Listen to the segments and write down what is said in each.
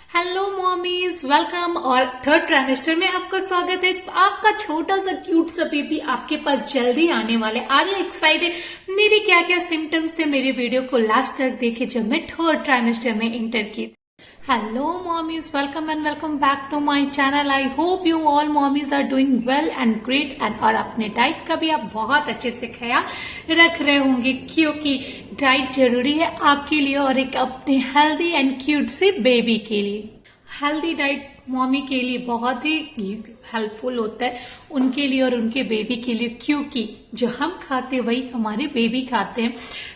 Hello mommies, welcome. और third trimester में आपका स्वागत है। आपका छोटा सा क्यूट सा बेबी आपके पास जल्दी आने वाले। Are you excited? मेरे क्या क्या सिम्टम्स थे, मेरे वीडियो को लास्ट तक देखे जब मैं थर्ड ट्राइमेस्टर में इंटर की। Hello mommies, welcome and welcome back to my channel. I hope you all mommies are doing well and great and और अपने डाइट का भी आप बहुत अच्छे से ख्याल रख रहे होंगे, क्योंकि डाइट जरूरी है आपके लिए और एक अपने हेल्दी एंड क्यूट से बेबी के लिए। हेल्दी डाइट मॉमी के लिए बहुत ही हेल्पफुल होता है, उनके लिए और उनके बेबी के लिए, क्योंकि जो हम खाते हैं वही हमारे बेबी खाते हैं।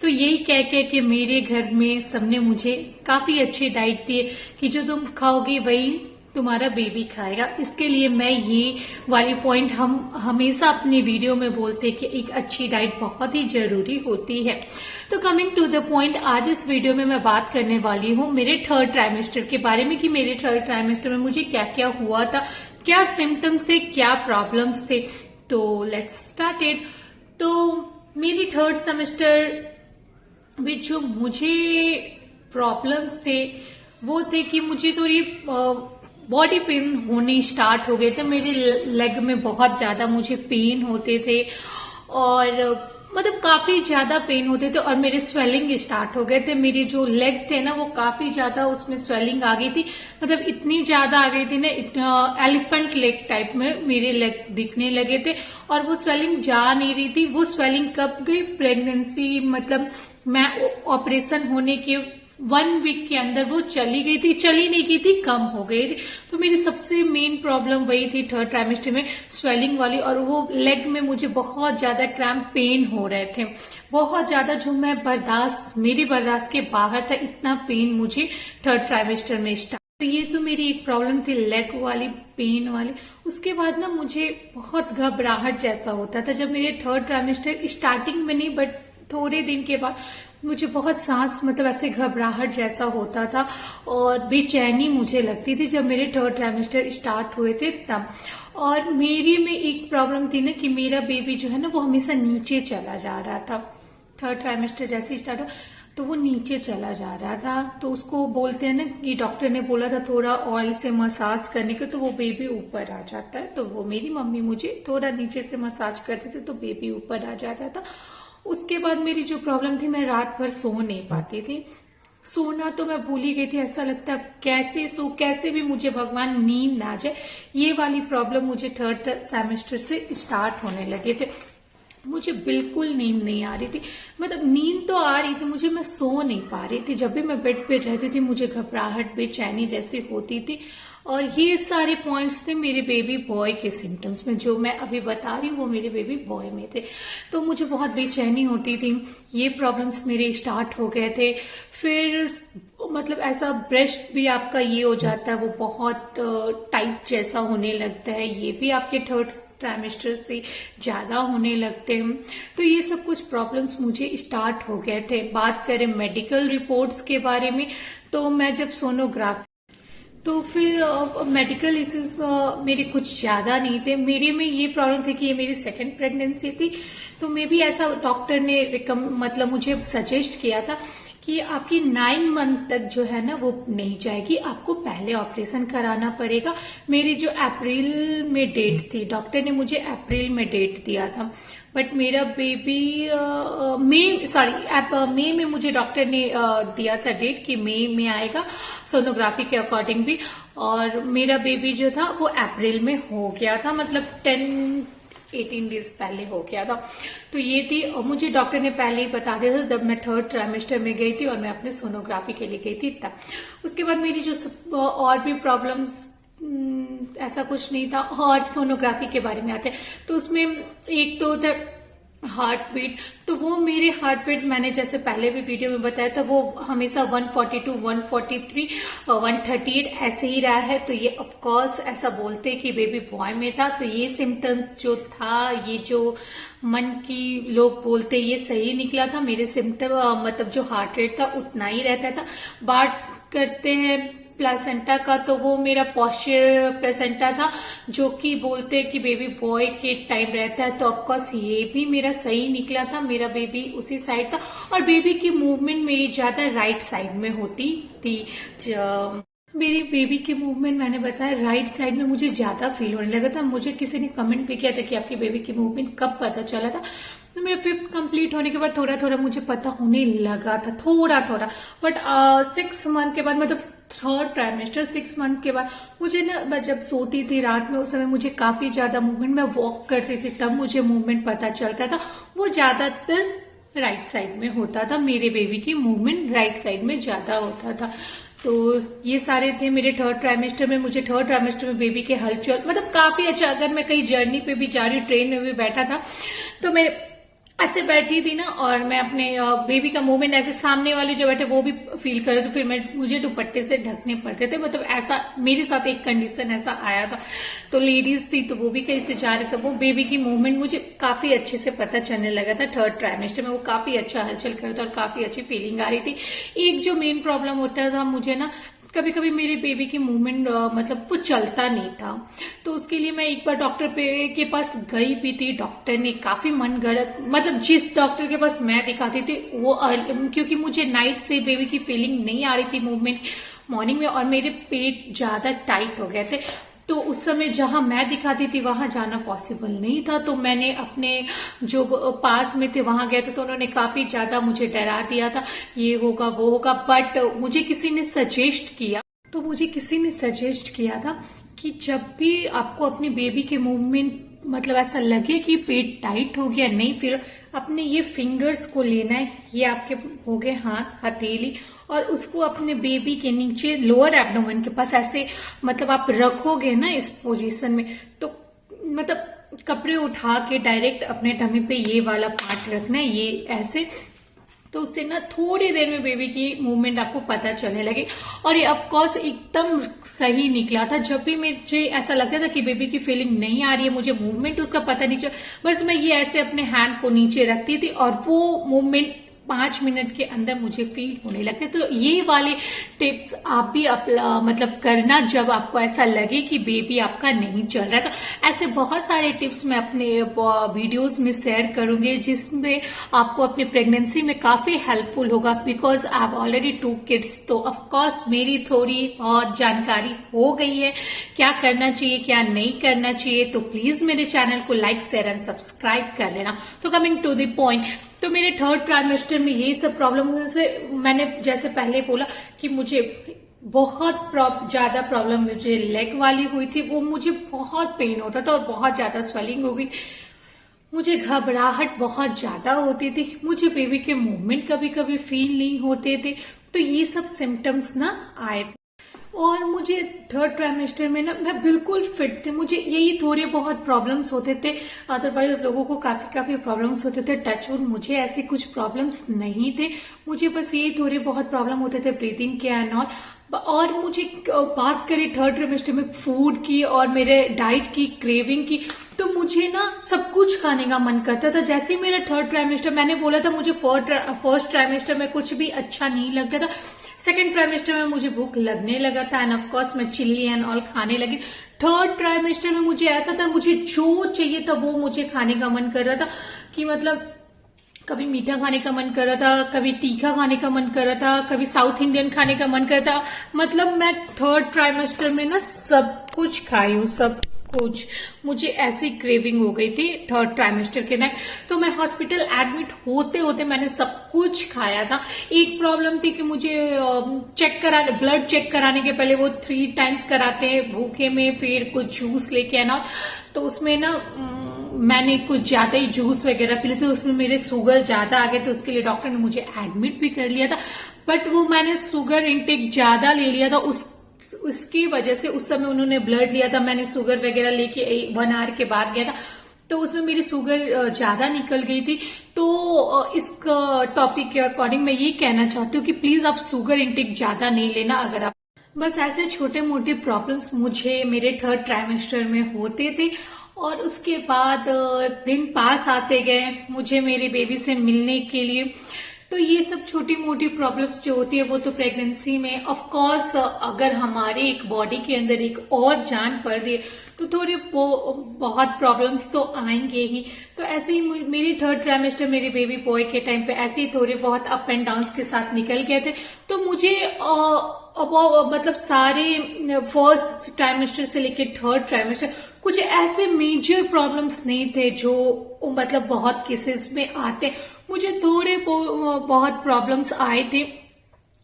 तो यही कह के कि मेरे घर में सबने मुझे काफी अच्छी डाइट दी है कि जो तुम खाओगे वही तुम्हारा बेबी खाएगा। इसके लिए मैं ये वाली पॉइंट हम हमेशा अपने वीडियो में बोलते हैं कि एक अच्छी डाइट बहुत ही जरूरी होती है। तो कमिंग टू द पॉइंट, आज इस वीडियो में मैं बात करने वाली हूँ मेरे थर्ड ट्राइमेस्टर के बारे में कि मेरे थर्ड ट्राइमेस्टर में मुझे क्या क्या हुआ था, क्या सिम्टम्स थे, क्या प्रॉब्लम्स थे। तो लेट्स स्टार्ट इट। तो मेरी थर्ड सेमेस्टर में जो मुझे प्रॉब्लम्स थे वो थे कि मुझे थोड़ी बॉडी पेन होने स्टार्ट हो गए थे। मेरे लेग में बहुत ज्यादा मुझे पेन होते थे और मतलब काफी ज्यादा पेन होते थे और मेरे स्वेलिंग स्टार्ट हो गए थे। मेरे जो लेग थे ना वो काफी ज्यादा उसमें स्वेलिंग आ गई थी, मतलब इतनी ज्यादा आ गई थी ना, एलिफेंट लेग टाइप में मेरे लेग दिखने लगे थे और वो स्वेलिंग जा नहीं रही थी। वो स्वेलिंग कब गई? प्रेगनेंसी, मतलब मैं ऑपरेशन होने के 1 वीक के अंदर वो चली गई थी, चली नहीं गई थी, कम हो गई थी। तो मेरी सबसे मेन प्रॉब्लम वही थी थर्ड ट्राइमेस्टर में, स्वेलिंग वाली। और वो लेग में मुझे बहुत ज्यादा क्रैम्प पेन हो रहे थे, बहुत ज्यादा, जो मैं मेरी बर्दाश्त के बाहर था, इतना पेन मुझे थर्ड ट्राइमेस्टर में स्टार्ट। तो ये तो मेरी एक प्रॉब्लम थी, लेग वाली, पेन वाली। उसके बाद ना मुझे बहुत घबराहट जैसा होता था जब मेरे थर्ड ट्राइमेस्टर स्टार्टिंग में नहीं, बट थोड़े दिन के बाद मुझे बहुत सांस, मतलब ऐसे घबराहट जैसा होता था और बेचैनी मुझे लगती थी जब मेरे थर्ड ट्राइमेस्टर स्टार्ट हुए थे तब। और मेरी में एक प्रॉब्लम थी ना कि मेरा बेबी जो है ना वो हमेशा नीचे चला जा रहा था। थर्ड ट्राइमेस्टर जैसे ही स्टार्ट हो तो वो नीचे चला जा रहा था। तो उसको बोलते हैं ना कि डॉक्टर ने बोला था थोड़ा ऑयल से मसाज करने का, तो वो बेबी ऊपर आ जाता है। तो वो मेरी मम्मी मुझे थोड़ा नीचे से मसाज करते थे तो बेबी ऊपर आ जाता था। उसके बाद मेरी जो प्रॉब्लम थी, मैं रात भर सो नहीं पाती थी। सोना तो मैं भूल ही गई थी, ऐसा लगता है कैसे सो, कैसे भी मुझे भगवान नींद ना आ जाए। ये वाली प्रॉब्लम मुझे थर्ड सेमेस्टर से स्टार्ट होने लगे थे। मुझे बिल्कुल नींद नहीं आ रही थी, मतलब नींद तो आ रही थी मुझे, मैं सो नहीं पा रही थी। जब भी मैं बेड पे रहती थी मुझे घबराहट, बेचैनी जैसी होती थी। और ये सारे पॉइंट्स थे मेरे बेबी बॉय के सिम्टम्स में, जो मैं अभी बता रही हूँ वो मेरे बेबी बॉय में थे। तो मुझे बहुत बेचैनी होती थी, ये प्रॉब्लम्स मेरे स्टार्ट हो गए थे। फिर मतलब ऐसा ब्रेस्ट भी आपका ये हो जाता है, वो बहुत टाइट जैसा होने लगता है, ये भी आपके थर्ड ट्राइमेस्टर से ज्यादा होने लगते हैं। तो ये सब कुछ प्रॉब्लम्स मुझे स्टार्ट हो गए थे। बात करें मेडिकल रिपोर्ट्स के बारे में, तो मैं जब सोनोग्राफी, तो फिर मेडिकल इश्यूज मेरे कुछ ज्यादा नहीं थे। मेरे में ये प्रॉब्लम थी कि ये मेरी सेकंड प्रेगनेंसी थी। तो मे भी ऐसा डॉक्टर ने मतलब मुझे सजेस्ट किया था कि आपकी 9 मंथ तक जो है ना वो नहीं जाएगी, आपको पहले ऑपरेशन कराना पड़ेगा। मेरी जो अप्रैल में डेट थी, डॉक्टर ने मुझे अप्रैल में डेट दिया था, बट मेरा बेबी मई में मुझे डॉक्टर ने दिया था डेट कि मई में आएगा सोनोग्राफी के अकॉर्डिंग भी। और मेरा बेबी जो था वो अप्रैल में हो गया था, मतलब 18 डेज पहले हो गया था। तो ये थी, और मुझे डॉक्टर ने पहले ही बता दिया था जब मैं थर्ड ट्राइमेस्टर में गई थी और मैं अपने सोनोग्राफी के लिए गई थी तब। उसके बाद मेरी जो और भी प्रॉब्लम्स, ऐसा कुछ नहीं था। और सोनोग्राफी के बारे में आते हैं तो उसमें एक तो था हार्ट बीट। तो वो मेरे हार्ट बीट, मैंने जैसे पहले भी वीडियो में बताया था, वो हमेशा 142, 143, 138 ऐसे ही रहा है। तो ये ऑफ कोर्स ऐसा बोलते कि बेबी बॉय में था। तो ये सिम्टम्स जो था, ये जो मन की लोग बोलते, ये सही निकला था। मेरे सिम्टम मतलब जो हार्ट रेट था उतना ही रहता था। बात करते हैं प्लेसेंटा का, तो वो मेरा पॉस्चर प्लेसेंटा था, जो कि बोलते हैं कि बेबी बॉय के टाइम रहता है। तो ऑफकोर्स ये भी मेरा सही निकला था, मेरा बेबी उसी साइड था। और बेबी की मूवमेंट मेरी ज्यादा राइट साइड में होती थी। मेरी बेबी की मूवमेंट मैंने बताया राइट साइड में मुझे ज्यादा फील होने लगा था। मुझे किसी ने कमेंट भी किया था कि आपकी बेबी की मूवमेंट कब पता चला था। तो मेरा 5th कंप्लीट होने के बाद थोड़ा थोड़ा मुझे पता होने लगा था, थोड़ा थोड़ा। बट 6 मंथ के बाद, मतलब 3rd ट्राइमेस्टर 6 मंथ के बाद मुझे ना, मैं जब सोती थी रात में उस समय मुझे काफी ज्यादा मूवमेंट, मैं वॉक करती थी तब मुझे मूवमेंट पता चलता था। वो ज्यादातर राइट साइड में होता था, मेरे बेबी की मूवमेंट राइट साइड में ज्यादा होता था। तो ये सारे थे मेरे 3rd ट्राइमेस्टर में। मुझे 3rd ट्राइमेस्टर में बेबी के हलचल मतलब काफी अच्छा, अगर मैं कहीं जर्नी पे भी जा रही हूँ, ट्रेन में भी बैठा था तो मैं ऐसे बैठी थी ना, और मैं अपने बेबी का मूवमेंट ऐसे सामने वाले जो बैठे वो भी फील करे, तो फिर मुझे दुपट्टे से ढकने पड़ते थे। मतलब ऐसा मेरे साथ एक कंडीशन ऐसा आया था। तो लेडीज थी तो वो भी कहीं से जा रहे थे, वो बेबी की मूवमेंट मुझे काफी अच्छे से पता चलने लगा था 3rd ट्राइमेस्टर में। वो काफी अच्छा हलचल कर रहा था और काफी अच्छी फीलिंग आ रही थी। एक जो मेन प्रॉब्लम होता था मुझे ना, कभी कभी मेरे बेबी की मूवमेंट मतलब वो चलता नहीं था। तो उसके लिए मैं एक बार डॉक्टर के पास गई भी थी। डॉक्टर ने काफी मन गढ़ंत, मतलब जिस डॉक्टर के पास मैं दिखाती थी वो क्योंकि मुझे नाइट से बेबी की फीलिंग नहीं आ रही थी मूवमेंट मॉर्निंग में, और मेरे पेट ज्यादा टाइट हो गए थे। तो उस समय जहां मैं दिखाती थी वहां जाना पॉसिबल नहीं था। तो मैंने अपने जो पास में थे वहां गए थे, तो उन्होंने काफी ज्यादा मुझे डरा दिया था, ये होगा वो होगा। बट मुझे किसी ने सजेस्ट किया, तो मुझे किसी ने सजेस्ट किया था कि जब भी आपको अपनी बेबी के मूवमेंट मतलब ऐसा लगे कि पेट टाइट हो गया, नहीं फिर अपने ये फिंगर्स को लेना है, ये आपके हो गए हाथ, हथेली, और उसको अपने बेबी के नीचे लोअर एब्डोमेन के पास ऐसे मतलब आप रखोगे ना इस पोजीशन में, तो मतलब कपड़े उठा के डायरेक्ट अपने टमी पे ये वाला पार्ट रखना है, ये ऐसे। तो उससे ना थोड़ी देर में बेबी की मूवमेंट आपको पता चलने लगे। और ये ऑफकोर्स एकदम सही निकला था। जब भी मुझे ऐसा लगता था कि बेबी की फीलिंग नहीं आ रही है, मुझे मूवमेंट उसका पता नहीं चल, बस मैं ये ऐसे अपने हैंड को नीचे रखती थी और वो मूवमेंट 5 मिनट के अंदर मुझे फील होने लगते। तो ये वाले टिप्स आप भी मतलब करना जब आपको ऐसा लगे कि बेबी आपका नहीं चल रहा था। ऐसे बहुत सारे टिप्स मैं अपने वीडियोस में शेयर करूंगी जिसमें आपको अपनी प्रेगनेंसी में काफी हेल्पफुल होगा, because I have already 2 kids. तो ऑफकोर्स मेरी थोड़ी बहुत जानकारी हो गई है क्या करना चाहिए क्या नहीं करना चाहिए। तो प्लीज मेरे चैनल को लाइक शेयर एंड सब्सक्राइब कर लेना। तो कमिंग टू द पॉइंट, तो मेरे 3rd ट्राइमेस्टर में यही सब प्रॉब्लम हुई। जैसे मैंने जैसे पहले बोला कि मुझे बहुत ज्यादा प्रॉब्लम मुझे लेग वाली हुई थी, वो मुझे बहुत पेन होता था और बहुत ज्यादा स्वेलिंग हो गई, मुझे घबराहट बहुत ज्यादा होती थी, मुझे बेबी के मूवमेंट कभी कभी फील नहीं होते थे। तो ये सब सिम्टम्स ना आए थे। और मुझे 3rd ट्राइमेस्टर में ना मैं बिल्कुल फिट थी, मुझे यही थोड़े बहुत प्रॉब्लम्स होते थे, अदरवाइज लोगों को काफी प्रॉब्लम्स होते थे। टचवुड मुझे ऐसे कुछ प्रॉब्लम्स नहीं थे, मुझे बस यही थोड़े बहुत प्रॉब्लम होते थे ब्रीथिंग के एंड ऑल। और मुझे बात करें 3rd ट्राइमेस्टर में फूड की और मेरे डाइट की क्रेविंग की, तो मुझे ना सब कुछ खाने का मन करता था। जैसे ही मेरा 3rd ट्राइमेस्टर, मैंने बोला था मुझे 1st ट्राइमेस्टर में कुछ भी अच्छा नहीं लगता था, 2nd ट्राइमेस्टर में मुझे भूख लगने लगा था एंड ऑफ कोर्स मैं चिल्ली एंड ऑल खाने लगी। 3rd ट्राइमेस्टर में मुझे ऐसा था, मुझे जो चाहिए था वो मुझे खाने का मन कर रहा था, कि मतलब कभी मीठा खाने का मन कर रहा था, कभी तीखा खाने का मन कर रहा था, कभी साउथ इंडियन खाने का मन कर रहा था। मतलब मैं 3rd ट्राइमेस्टर में ना सब कुछ खाई हूँ, सब कुछ। मुझे ऐसी क्रेविंग हो गई थी 3rd ट्राइमेस्टर के टाइम। तो मैं हॉस्पिटल एडमिट होते होते मैंने सब कुछ खाया था। एक प्रॉब्लम थी कि मुझे ब्लड चेक कराने के पहले वो 3 टाइम्स कराते हैं भूखे में, फिर कुछ जूस लेके आना। तो उसमें ना मैंने कुछ ज्यादा ही जूस वगैरह पी लिए थे, उसमें मेरे शुगर ज्यादा आ गए, तो उसके लिए डॉक्टर ने मुझे एडमिट भी कर लिया था। बट वो मैंने शुगर इंटेक ज्यादा ले लिया था, उसकी वजह से उस समय उन्होंने ब्लड लिया था, मैंने शुगर वगैरह लेके 1 आवर के बाद गया था, तो उसमें मेरी शुगर ज्यादा निकल गई थी। तो इस टॉपिक के अकॉर्डिंग मैं ये कहना चाहती हूँ कि प्लीज आप शुगर इंटेक ज्यादा नहीं लेना। अगर आप बस ऐसे छोटे मोटे प्रॉब्लम्स मुझे मेरे 3rd ट्राइमेस्टर में होते थे, और उसके बाद दिन पास आते गए मुझे मेरे बेबी से मिलने के लिए। तो ये सब छोटी मोटी प्रॉब्लम्स जो होती है वो तो प्रेगनेंसी में, ऑफ कोर्स अगर हमारे एक बॉडी के अंदर एक और जान पड़ रही है तो थोड़े बहुत प्रॉब्लम्स तो आएंगे ही। तो ऐसे ही मेरी 3rd ट्राइमेस्टर मेरे बेबी बॉय के टाइम पे ऐसे ही थोड़े बहुत अप एंड डाउन के साथ निकल गए थे। तो मुझे मतलब सारे फर्स्ट ट्राइमेस्टर से लेकर थर्ड ट्राइमेस्टर कुछ ऐसे मेजर प्रॉब्लम्स नहीं थे जो मतलब बहुत केसेस में आते। मुझे थोड़े बहुत प्रॉब्लम्स आए थे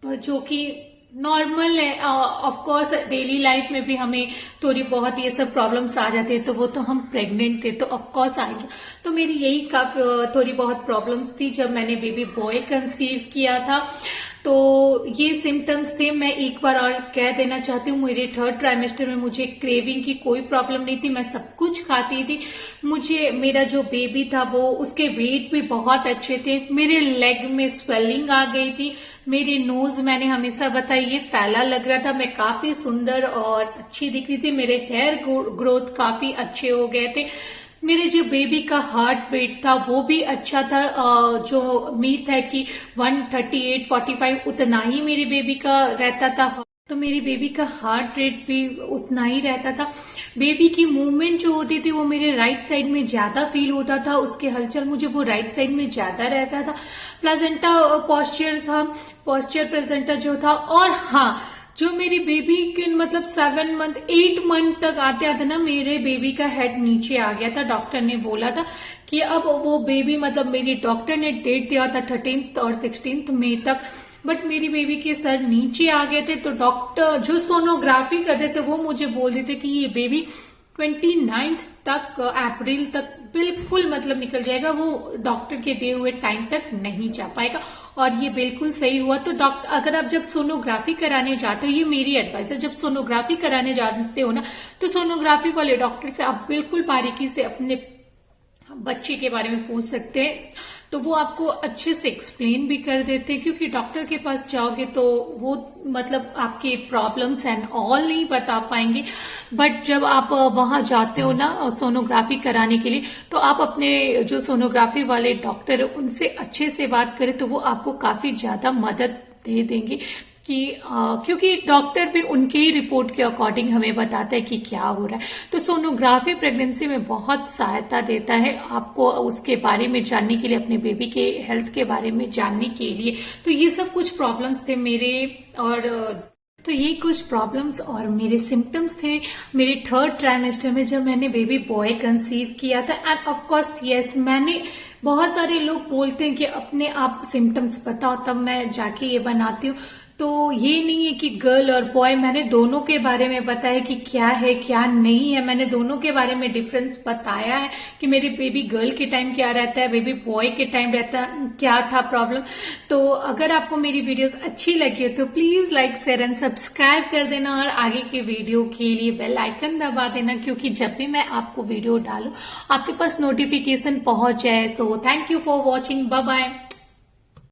जो कि नॉर्मल है। ऑफ कोर्स डेली लाइफ में भी हमें थोड़ी बहुत ये सब प्रॉब्लम्स आ जाते हैं, तो वो तो हम प्रेग्नेंट थे तो ऑफ कोर्स आएगी। तो मेरी यही काफी थोड़ी बहुत प्रॉब्लम्स थी जब मैंने बेबी बॉय कंसीव किया था। तो ये सिम्टम्स थे। मैं एक बार और कह देना चाहती हूँ, मेरे थर्ड ट्राइमेस्टर में मुझे क्रेविंग की कोई प्रॉब्लम नहीं थी, मैं सब कुछ खाती थी। मुझे मेरा जो बेबी था वो उसके वेट भी बहुत अच्छे थे, मेरे लेग में स्वेलिंग आ गई थी, मेरे नोज मैंने हमेशा बताया ये फैला लग रहा था, मैं काफी सुंदर और अच्छी दिख रही थी, मेरे हेयर ग्रोथ काफी अच्छे हो गए थे, मेरे जो बेबी का हार्ट रेट था वो भी अच्छा था। जो उम्मीद है कि 138-45 उतना ही मेरे बेबी का रहता था, तो मेरी बेबी का हार्ट रेट भी उतना ही रहता था। बेबी की मूवमेंट जो होती थी वो मेरे राइट साइड में ज्यादा फील होता था, उसके हलचल मुझे वो राइट साइड में ज्यादा रहता था। प्लेजेंटा पॉस्चर था, पॉस्चर प्लेजेंटा जो था। और हाँ, जो मेरी बेबी के मतलब 8 मंथ तक आते आते ना मेरे बेबी का हेड नीचे आ गया था। डॉक्टर ने बोला था कि अब वो बेबी मतलब मेरी डॉक्टर ने डेट दिया था 13 और 16 मई तक, बट मेरी बेबी के सर नीचे आ गए थे। तो डॉक्टर जो सोनोग्राफी करते थे वो मुझे बोल देते कि ये बेबी 29 तक अप्रैल तक बिल्कुल मतलब निकल जाएगा, वो डॉक्टर के दिए हुए टाइम तक नहीं जा पाएगा। और ये बिल्कुल सही हुआ। तो डॉक्टर अगर आप जब सोनोग्राफी कराने जाते हो, ये मेरी एडवाइस है, जब सोनोग्राफी कराने जाते हो ना तो सोनोग्राफी वाले डॉक्टर से आप बिल्कुल बारीकी से अपने बच्चे के बारे में पूछ सकते हैं, तो वो आपको अच्छे से एक्सप्लेन भी कर देते हैं। क्योंकि डॉक्टर के पास जाओगे तो वो मतलब आपके प्रॉब्लम्स एंड ऑल नहीं बता पाएंगे, बट जब आप वहां जाते हो ना सोनोग्राफी कराने के लिए, तो आप अपने जो सोनोग्राफी वाले डॉक्टर है उनसे अच्छे से बात करें तो वो आपको काफी ज्यादा मदद दे देंगे कि क्योंकि डॉक्टर भी उनके ही रिपोर्ट के अकॉर्डिंग हमें बताता है कि क्या हो रहा है। तो सोनोग्राफी प्रेगनेंसी में बहुत सहायता देता है आपको उसके बारे में जानने के लिए, अपने बेबी के हेल्थ के बारे में जानने के लिए। तो ये सब कुछ प्रॉब्लम्स थे मेरे, और तो ये कुछ प्रॉब्लम्स और मेरे सिम्टम्स थे मेरे थर्ड ट्राइमेस्टर में जब मैंने बेबी बॉय कंसीव किया था। एंड ऑफ कोर्स यस, मैंने बहुत सारे लोग बोलते हैं कि अपने आप सिम्टम्स बताओ तब मैं जाके ये बनाती हूँ। तो ये नहीं है कि गर्ल और बॉय, मैंने दोनों के बारे में बताया कि क्या है क्या नहीं है, मैंने दोनों के बारे में डिफरेंस बताया है कि मेरे बेबी गर्ल के टाइम क्या रहता है, बेबी बॉय के टाइम रहता क्या था प्रॉब्लम। तो अगर आपको मेरी वीडियोस अच्छी लगी है तो please like share and subscribe कर देना, और आगे के वीडियो के लिए बेल आइकन दबा देना, क्योंकि जब भी मैं आपको वीडियो डालूं आपके पास नोटिफिकेशन पहुंच जाए। So thank you for watching, bye bye.